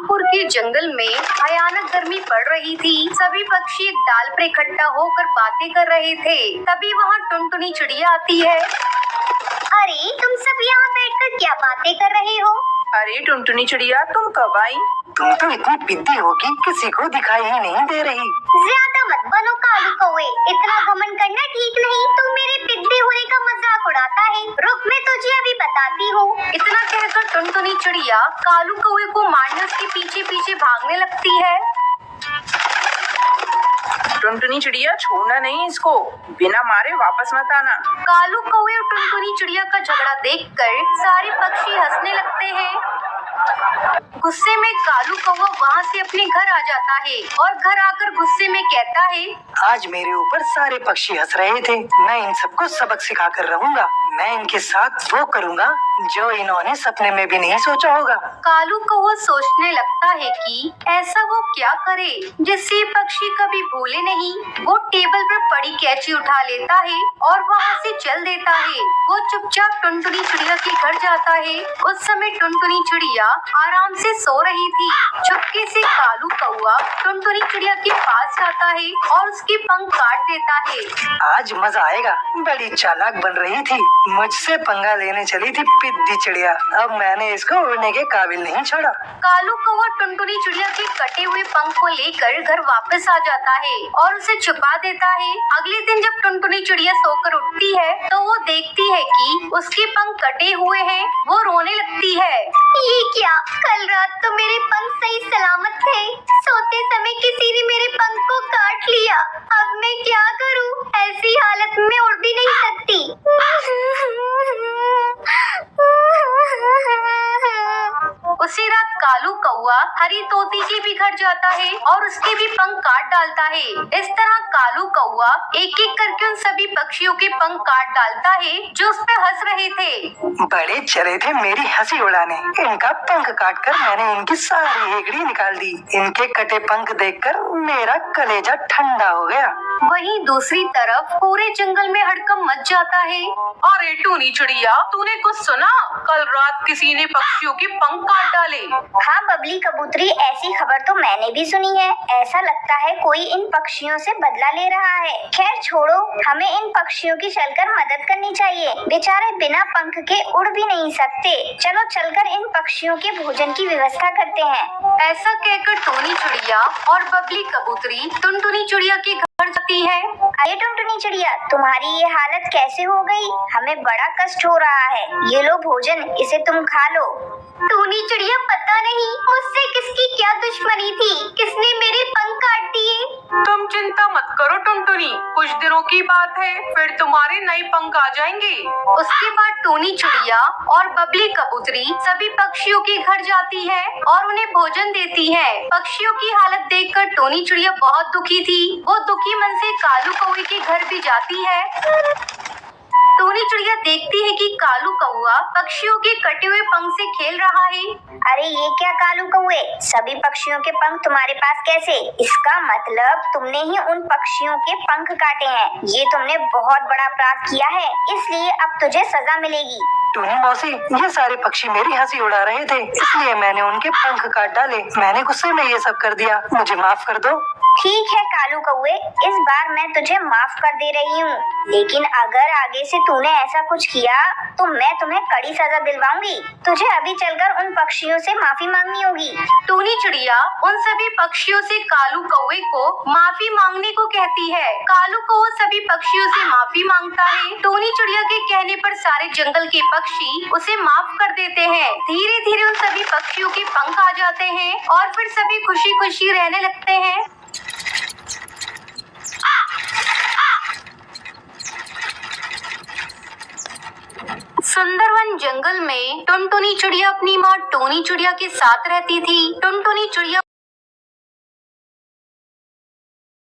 रामपुर के जंगल में भयानक गर्मी पड़ रही थी। सभी पक्षी एक डाल पर इकट्ठा होकर बातें कर रहे थे। तभी वहाँ टुनटुनी चिड़िया आती है। अरे तुम सब यहाँ बैठकर क्या बातें कर रहे हो? अरे टुनटुनी चिड़िया, तुम कब आई? तुम तो इतनी पिद्दी हो कि किसी को दिखाई ही नहीं दे रही। ज्यादा मत बनो कालू कौवे, इतना घमंड करना ठीक नहीं। तू मेरे पिद्दी होने का मजाक उड़ाता है। रुक, मैं तुझे अभी बताती हूँ। इतना कहकर टुनटुनी चिड़िया कालू कौवे को मारने उसके पीछे पीछे भागने लगती है। टुनटुनी चिड़िया, छोड़ना नहीं इसको, बिना मारे वापस मत आना। कालू कौवे और टुनटुनी चिड़िया का झगड़ा देखकर सारे पक्षी हंसने लगते हैं। गुस्से में कालू कौवा वहाँ से अपने घर आ जाता है और घर आकर गुस्से में कहता है, आज मेरे ऊपर सारे पक्षी हंस रहे थे। मैं इन सबको सबक सिखा कर रहूंगा। मैं इनके साथ वो करूंगा जो इन्होंने सपने में भी नहीं सोचा होगा। कालू कौवा सोचने लगता है कि ऐसा वो क्या करे जिससे पक्षी कभी भूले नहीं। वो टेबल पर पड़ी कैंची उठा लेता है और वहाँ से चल देता है। वो चुपचाप टुनटुनी चिड़िया के घर जाता है। उस समय टुनटुनी चिड़िया आराम से सो रही थी। चुपके से कालू कौवा टुनटुनी चिड़िया के पास जाता है और उसके पंख काट देता है। आज मजा आएगा। बड़ी चालाक बन रही थी, मुझसे पंगा लेने चली थी पिद्दी चिड़िया। अब मैंने इसको उड़ने के काबिल नहीं छोड़ा। कालू कौवा टुनटुनी चिड़िया के कटे हुए पंख को लेकर घर वापस आ जाता है और उसे छुपा देता है। अगले दिन जब टुनटुनी चिड़िया सोकर उठती है तो वो देखती है कि उसके पंख कटे हुए हैं। वो रोने लगती है। ये क्या? कल रात तो मेरे पंख सही सलामत थे। सोते समय किसी ने मेरे पंख को काट लिया। अब मैं क्या करूं? ऐसी हालत में उड़ भी नहीं सकती। उसी रात कालू कौवा हरी तोती के भी घर जाता है और उसके भी पंख काट डालता है। इस तरह कालू कौवा एक एक करके उन सभी पक्षियों के पंख काट डालता है जो उस पे हंस रहे थे। बड़े चले थे मेरी हंसी उड़ाने। इनका पंख काटकर मैंने इनकी सारी हेगड़ी निकाल दी। इनके कटे पंख देखकर मेरा कलेजा ठंडा हो गया। वहीं दूसरी तरफ पूरे जंगल में हड़कंप मच जाता है। अरे टूनी चिड़िया, तूने कुछ सुना? कल रात किसी ने पक्षियों के पंख काट डाले। हाँ बबली कबूतरी, ऐसी खबर तो मैंने भी सुनी है। ऐसा लगता है कोई इन पक्षियों से बदला ले रहा है। खैर छोड़ो, हमें इन पक्षियों की चलकर मदद करनी चाहिए। बेचारे बिना पंख के उड़ भी नहीं सकते। चलो चलकर इन पक्षियों के भोजन की व्यवस्था करते हैं। ऐसा कहकर टूनी चिड़िया और बबली कबूतरी टुनटुनी चिड़िया के घर जाती है। अरे टुनटुनी चिड़िया, तुम्हारी ये हालत कैसे हो गई? हमें बड़ा कष्ट हो रहा है। ये लो भोजन, इसे तुम खा लो। टूनी चिड़िया, पता नहीं मुझसे किसकी क्या दुश्मनी थी, किसने मेरे पंख काट दिए। तुम चिंता मत करो टुनटुनी, कुछ दिनों की बात है, फिर तुम्हारे नए पंख आ जाएंगे। उसके बाद टूनी चिड़िया और बबली कबूतरी सभी पक्षियों के घर जाती है और उन्हें भोजन देती है। पक्षियों की हालत देखकर टूनी चिड़िया बहुत दुखी थी। वो दुखी मन से कालू कौवे के घर भी जाती है। टूनी चिड़िया देखती है कि कालू कौवा पक्षियों के कटे हुए पंख से खेल रहा है। अरे ये क्या कालू कौवे, सभी पक्षियों के पंख तुम्हारे पास कैसे? इसका मतलब तुमने ही उन पक्षियों के पंख काटे हैं। ये तुमने बहुत बड़ा अपराध किया है, इसलिए अब तुझे सजा मिलेगी। टूनी मौसी, ये सारे पक्षी मेरी हंसी उड़ा रहे थे, इसलिए मैंने उनके पंख काट डाले। मैंने गुस्से में ये सब कर दिया, मुझे माफ कर दो। ठीक है कालू कौवे, इस बार मैं तुझे माफ कर दे रही हूँ, लेकिन अगर आगे से तूने ऐसा कुछ किया तो मैं तुम्हें कड़ी सजा दिलवाऊंगी। तुझे अभी चलकर उन पक्षियों से माफी मांगनी होगी। टूनी चिड़िया उन सभी पक्षियों से कालू कौवे को माफी मांगने को कहती है। कालू कौवा सभी पक्षियों से माफी मांगता है। टूनी चिड़िया के कहने पर सारे जंगल के पक्षी उसे माफ कर देते हैं। धीरे धीरे उन सभी पक्षियों के पंख आ जाते हैं और फिर सभी खुशी खुशी रहने लगते हैं। सुंदरवन जंगल में टुनटुनी चिड़िया अपनी माँ टूनी चिड़िया के साथ रहती थी। टुनटुनी चिड़िया